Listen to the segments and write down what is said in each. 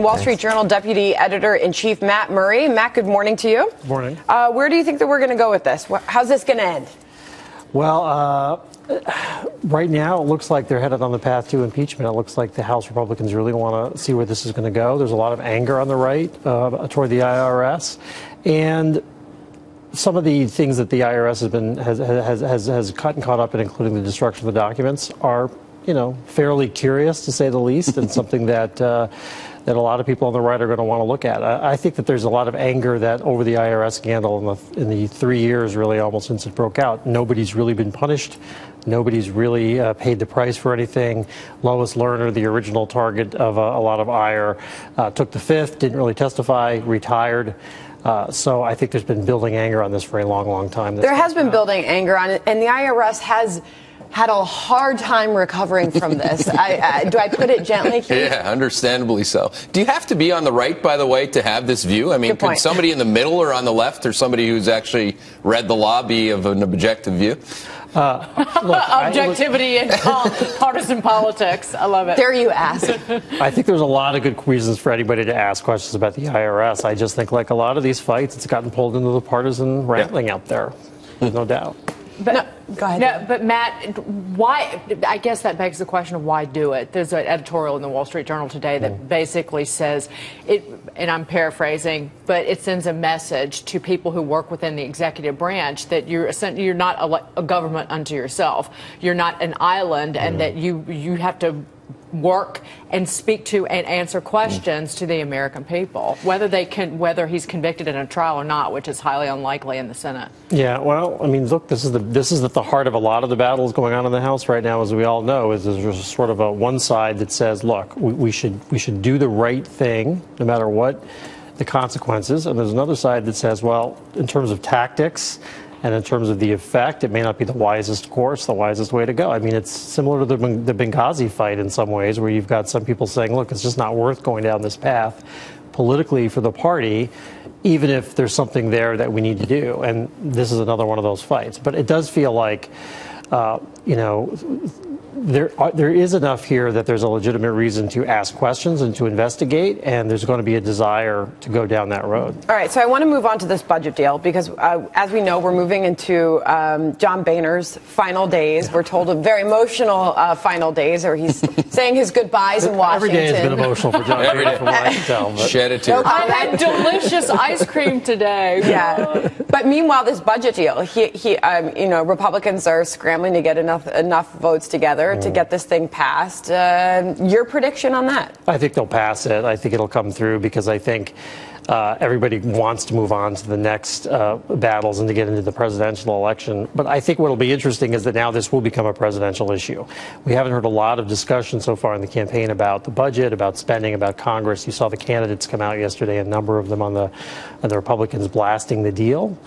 Wall Street Journal Deputy Editor-in-Chief Matt Murray. Matt, good morning to you. Good morning. Where do you think that we're going to go with this? How's this going to end? Well, right now it looks like they're headed on the path to impeachment. It looks like the House Republicans really want to see where this is going to go. There's a lot of anger on the right toward the IRS, and some of the things that the IRS has cut and caught up in, including the destruction of the documents, are fairly curious, to say the least, and something that a lot of people on the right are going to want to look at. I think that there's a lot of anger that over the IRS scandal in the 3 years, really almost since it broke out, nobody's really been punished. Nobody's really paid the price for anything. Lois Lerner, the original target of a lot of ire, took the fifth, didn't really testify, retired. So I think there's been building anger on this for a long, long time. There has been building anger on it, and the IRS has had a hard time recovering from this. Do I put it gently, Keith? Yeah, understandably so. Do you have to be on the right, by the way, to have this view? I mean, could somebody in the middle or on the left, or somebody who's actually read the law, be of an objective view? Objectivity in partisan politics. I love it. Dare you ask? I think there's a lot of good reasons for anybody to ask questions about the IRS. I just think, like a lot of these fights, it's gotten pulled into the partisan wrangling out there. There's no doubt. But, no, go ahead. No, but Matt, why? I guess that begs the question of why do it. There's an editorial in the Wall Street Journal today that basically says it, and I'm paraphrasing, but it sends a message to people who work within the executive branch that you're not a government unto yourself. You're not an island, and that you have to work and speak to and answer questions to the American people, whether he's convicted in a trial or not, which is highly unlikely in the Senate. Yeah, well, I mean, look, this is at the heart of a lot of the battles going on in the House right now, as we all know. Is there's sort of one side that says, look, we should do the right thing no matter what the consequences, and there's another side that says, well, in terms of tactics and in terms of the effect, it may not be the wisest course, the wisest way to go. I mean, it's similar to the Benghazi fight in some ways, where you've got some people saying, look, it's just not worth going down this path politically for the party, even if there's something there that we need to do. And this is another one of those fights. But it does feel like, there is enough here that there's a legitimate reason to ask questions and to investigate, and there's going to be a desire to go down that road. All right, so I want to move on to this budget deal because, as we know, we're moving into John Boehner's final days. We're told of very emotional final days, or he's saying his goodbyes in Washington. Every day has been emotional for John Boehner, from what I can tell. Shed a tear. I had delicious ice cream today. Yeah, but meanwhile, this budget deal, Republicans are scrambling to get enough votes together to get this thing passed. Your prediction on that? I think they'll pass it. I think it'll come through because I think everybody wants to move on to the next battles and to get into the presidential election. But I think what will be interesting is that now this will become a presidential issue. We haven't heard a lot of discussion so far in the campaign about the budget, about spending, about Congress. You saw the candidates come out yesterday, a number of them on the Republicans blasting the deal.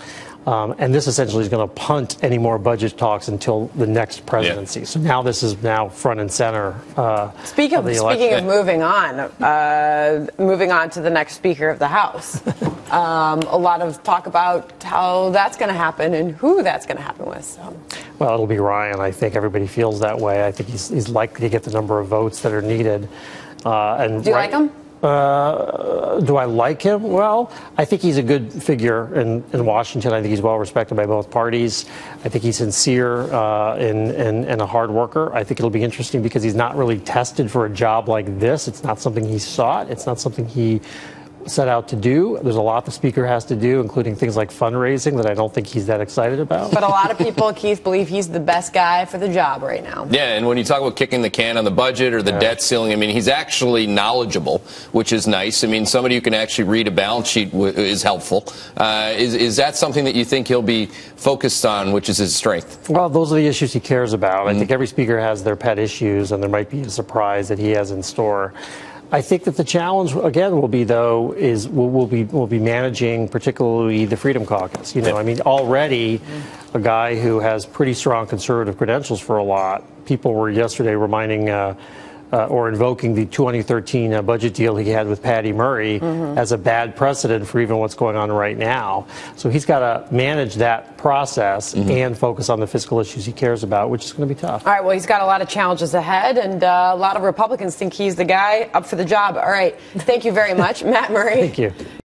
And this essentially is going to punt any more budget talks until the next presidency. Yeah. So now this is front and center. Speaking of moving on to the next Speaker of the House, a lot of talk about how that's going to happen and who that's going to happen with. So. Well, it'll be Ryan. I think everybody feels that way. I think he's likely to get the number of votes that are needed. Do you like him? Do I like him? Well, I think he's a good figure in Washington. I think he's well respected by both parties. I think he's sincere and a hard worker. I think it'll be interesting because he's not really tested for a job like this. It's not something he sought. It's not something he set out to do. There's a lot the Speaker has to do, including things like fundraising that I don't think he's that excited about. But a lot of people, Keith, believe he's the best guy for the job right now. Yeah, and when you talk about kicking the can on the budget or the debt ceiling, I mean, he's actually knowledgeable, which is nice. I mean, somebody who can actually read a balance sheet is helpful. Is that something that you think he'll be focused on, which is his strength? Well, those are the issues he cares about. I think every Speaker has their pet issues, and there might be a surprise that he has in store. I think that the challenge again will be, though, is we'll be managing particularly the Freedom Caucus. I mean, already a guy who has pretty strong conservative credentials for a lot. People were yesterday reminding or invoking the 2013 budget deal he had with Patty Murray as a bad precedent for even what's going on right now. So he's got to manage that process and focus on the fiscal issues he cares about, which is going to be tough. All right, well, he's got a lot of challenges ahead, and a lot of Republicans think he's the guy up for the job. All right, thank you very much, Matt Murray. Thank you.